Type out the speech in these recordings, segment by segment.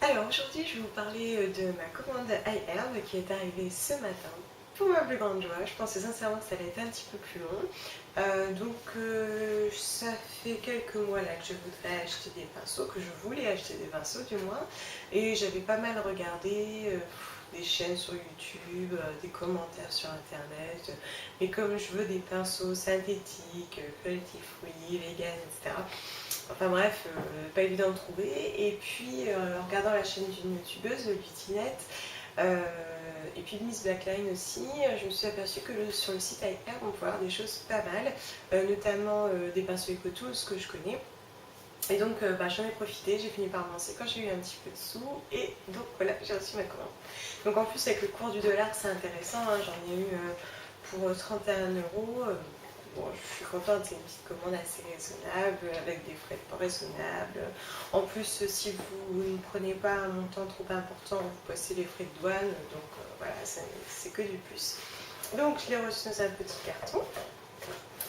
Alors aujourd'hui je vais vous parler de ma commande iHerb qui est arrivée ce matin. Pour ma plus grande joie, je pensais sincèrement que ça allait être un petit peu plus long. Ça fait quelques mois là que je voudrais acheter des pinceaux, que je voulais acheter des pinceaux du moins. Et j'avais pas mal regardé des chaînes sur YouTube, des commentaires sur internet. Mais comme je veux des pinceaux synthétiques, cruelty free, vegan, etc. Enfin bref, pas évident de trouver. Et puis en regardant la chaîne d'une youtubeuse, Beautynette, et puis de Miss Blackline aussi, je me suis aperçue que sur le site iHerb on peut avoir des choses pas mal, notamment des pinceaux EcoTools que je connais. Et donc j'en ai profité, j'ai fini par me lancer quand j'ai eu un petit peu de sous, et donc voilà, j'ai reçu ma commande. Donc en plus avec le cours du dollar c'est intéressant, hein, j'en ai eu pour 31 €. Bon, je suis contente, c'est une petite commande assez raisonnable, avec des frais de port raisonnables. En plus, si vous ne prenez pas un montant trop important, vous passez les frais de douane, donc voilà, c'est que du plus. Donc je l'ai reçu dans un petit carton.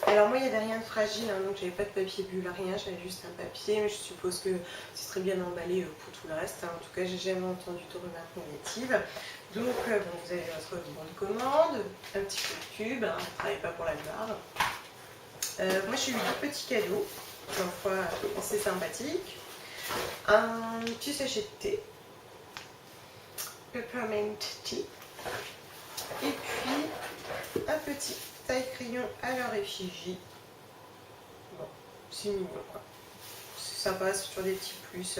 Alors moi il n'y avait rien de fragile, hein, donc j'avais pas de papier bulle, rien, j'avais juste un papier, mais je suppose que ce serait bien emballé pour tout le reste, hein. En tout cas j'ai jamais entendu de remarques négatives. Donc bon, vous avez votre bon de commande, un petit peu de pub, hein, on ne travaille pas pour la gloire. Moi j'ai eu deux petits cadeaux, ma foi assez sympathiques. Un petit sachet de thé, Peppermint Tea, et puis un petit taille-crayon à leur effigie. Bon, c'est mignon quoi. C'est sympa, c'est toujours des petits plus.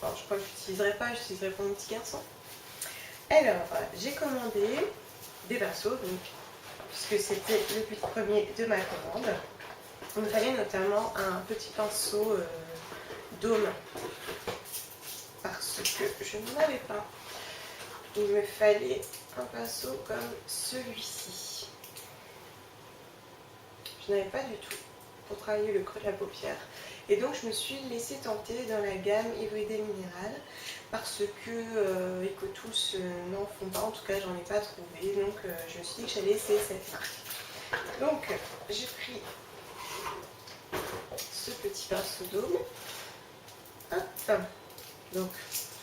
Alors, je crois que j'utiliserai pour mon petit garçon. Alors, j'ai commandé des pinceaux, donc, puisque c'était le but premier de ma commande. Il me fallait notamment un petit pinceau dôme, parce que je n'en avais pas. Il me fallait un pinceau comme celui-ci. Je n'avais pas du tout pour travailler le creux de la paupière. Et donc je me suis laissée tenter dans la gamme Everyday Mineral, parce que EcoTools n'en font pas, en tout cas j'en ai pas trouvé, donc je me suis dit que j'allais essayer cette marque. Donc j'ai pris ce petit pinceau dôme. Hop. Donc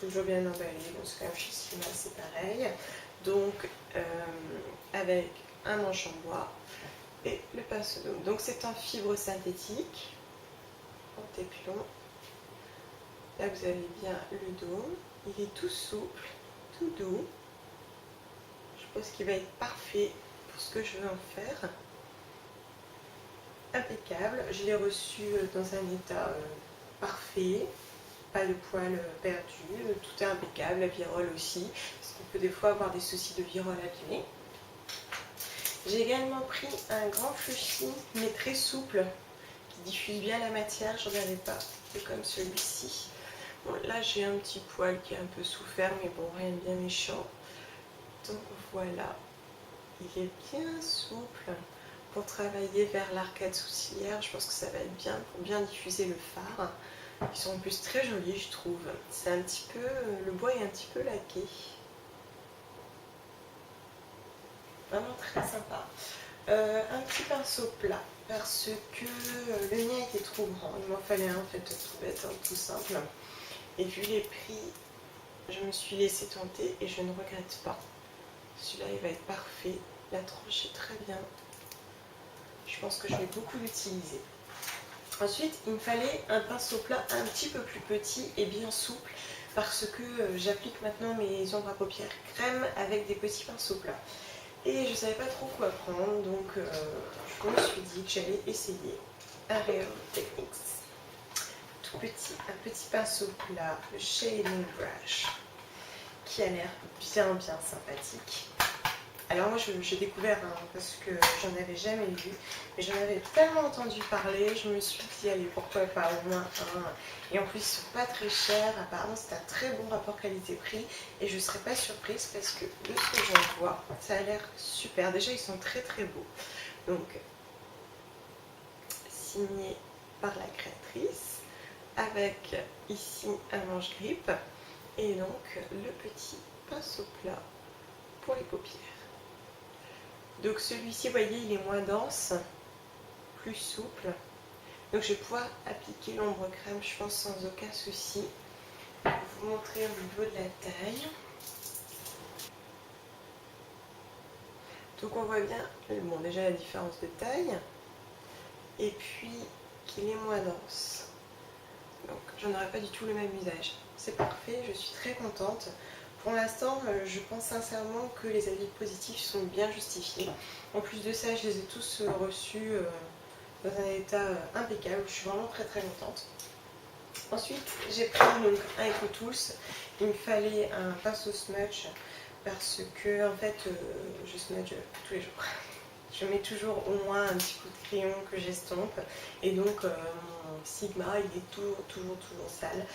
toujours bien emballé, donc c'est quand même chez Sima, c'est pareil. Donc avec un manche en bois et le pinceau dôme. Donc c'est en fibre synthétique, en téplon. Là vous avez bien le dôme, il est tout souple, tout doux. Je pense qu'il va être parfait pour ce que je veux en faire. Impeccable, je l'ai reçu dans un état parfait. Pas de poils perdus, tout est impeccable, la virole aussi, parce qu'on peut des fois avoir des soucis de virole abîmée. J'ai également pris un grand fluffy, mais très souple, qui diffuse bien la matière, j'en avais pas, c'est comme celui-ci. Bon, là j'ai un petit poil qui est un peu souffert, mais bon, rien de bien méchant. Donc voilà, il est bien souple pour travailler vers l'arcade sourcilière, je pense que ça va être bien pour bien diffuser le fard. Ils sont en plus très jolis, je trouve. C'est un petit peu, le bois est un petit peu laqué. Vraiment très sympa. Un petit pinceau plat, parce que le mien était trop grand. Il m'en fallait un en fait tout bête, hein, tout simple. Et vu les prix, je me suis laissée tenter et je ne regrette pas. Celui-là, il va être parfait. La tranche est très bien. Je pense que je vais beaucoup l'utiliser. Ensuite, il me fallait un pinceau plat un petit peu plus petit et bien souple, parce que j'applique maintenant mes ombres à paupières crème avec des petits pinceaux plats. Et je ne savais pas trop quoi prendre, donc je me suis dit que j'allais essayer un Real Techniques. Tout petit, un petit pinceau plat, le Shading Brush, qui a l'air bien sympathique. Alors moi j'ai découvert parce que j'en avais jamais vu, mais j'en avais tellement entendu parler, je me suis dit allez pourquoi pas au moins un. Et en plus ils sont pas très chers, apparemment c'est un très bon rapport qualité-prix et je ne serais pas surprise parce que de ce que j'en vois, ça a l'air super. Déjà ils sont très beaux. Donc signé par la créatrice, avec ici un manche-grippe et donc le petit pinceau plat pour les paupières. Donc celui-ci, vous voyez, il est moins dense, plus souple. Donc je vais pouvoir appliquer l'ombre crème, je pense, sans aucun souci. vous montrer au niveau de la taille. Donc on voit bien, bon déjà la différence de taille, et puis qu'il est moins dense. Donc j'en aurai pas du tout le même usage. C'est parfait, je suis très contente. Pour l'instant, je pense sincèrement que les avis positifs sont bien justifiés. En plus de ça, je les ai tous reçus dans un état impeccable. Je suis vraiment très très contente. Ensuite, j'ai pris donc un EcoTools. Il me fallait un pinceau smudge parce que en fait, je smudge tous les jours. Je mets toujours au moins un petit coup de crayon que j'estompe et donc mon Sigma il est toujours sale.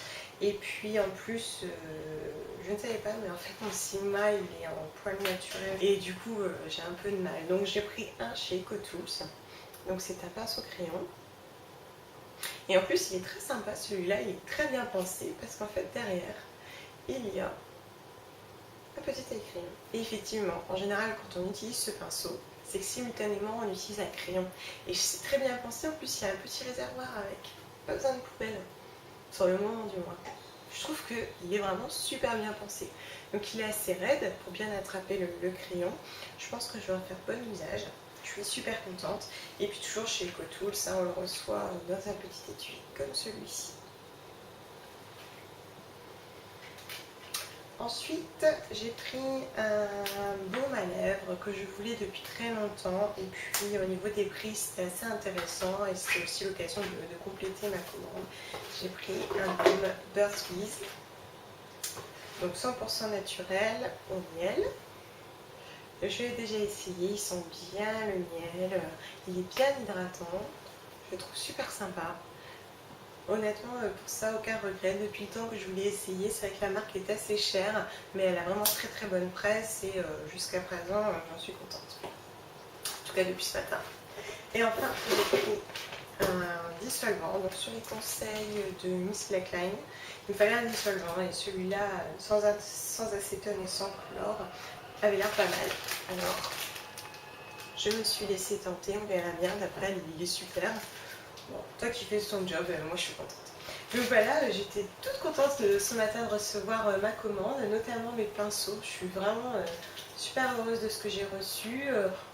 Et puis en plus, je ne savais pas, mais en fait mon Sigma il est en poil naturel et du coup j'ai un peu de mal. Donc j'ai pris un chez EcoTools, donc c'est un pinceau crayon. Et en plus il est très sympa celui-là, il est très bien pensé parce qu'en fait derrière il y a un petit taille crayon. Et effectivement, en général quand on utilise ce pinceau, c'est que simultanément on utilise un crayon. Et c'est très bien pensé, en plus il y a un petit réservoir avec. Pas besoin de poubelle, sur le moment du moins. Je trouve qu'il est vraiment super bien pensé. Donc il est assez raide pour bien attraper le crayon. Je pense que je vais en faire bon usage. Je suis super contente. Et puis toujours chez EcoTools, ça on le reçoit dans un petit étui comme celui-ci. Ensuite, j'ai pris un baume à lèvres que je voulais depuis très longtemps. Et puis au niveau des prix, c'était assez intéressant et c'était aussi l'occasion de compléter ma commande. J'ai pris un baume Burt's Bees, donc 100% naturel au miel. Je l'ai déjà essayé, il sent bien le miel, il est bien hydratant, je le trouve super sympa. Honnêtement, pour ça, aucun regret. Depuis le temps que je voulais essayer, c'est vrai que la marque est assez chère, mais elle a vraiment très très bonne presse et jusqu'à présent, j'en suis contente. En tout cas, depuis ce matin. Et enfin, j'ai pris un dissolvant. Donc, sur les conseils de Miss Blackline, il me fallait un dissolvant et celui-là, sans acétone et sans chlore, avait l'air pas mal. Alors, je me suis laissée tenter, on verra bien. D'après, il est super. Bon, toi qui fais son job, moi je suis contente. Donc voilà, j'étais toute contente ce matin de recevoir ma commande, notamment mes pinceaux. Je suis vraiment super heureuse de ce que j'ai reçu.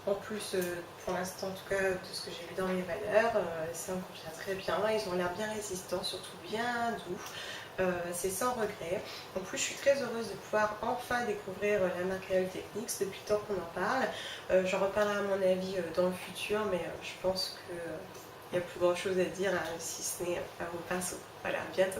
En plus, pour l'instant en tout cas, de ce que j'ai vu dans mes valeurs, ça me convient très bien. Ils ont l'air bien résistants, surtout bien doux. C'est sans regret. En plus, je suis très heureuse de pouvoir enfin découvrir la marque Real Techniques depuis le temps qu'on en parle. J'en reparlerai à mon avis dans le futur, mais je pense que il n'y a plus grand chose à dire si ce n'est à vos pinceaux. Voilà, à bientôt.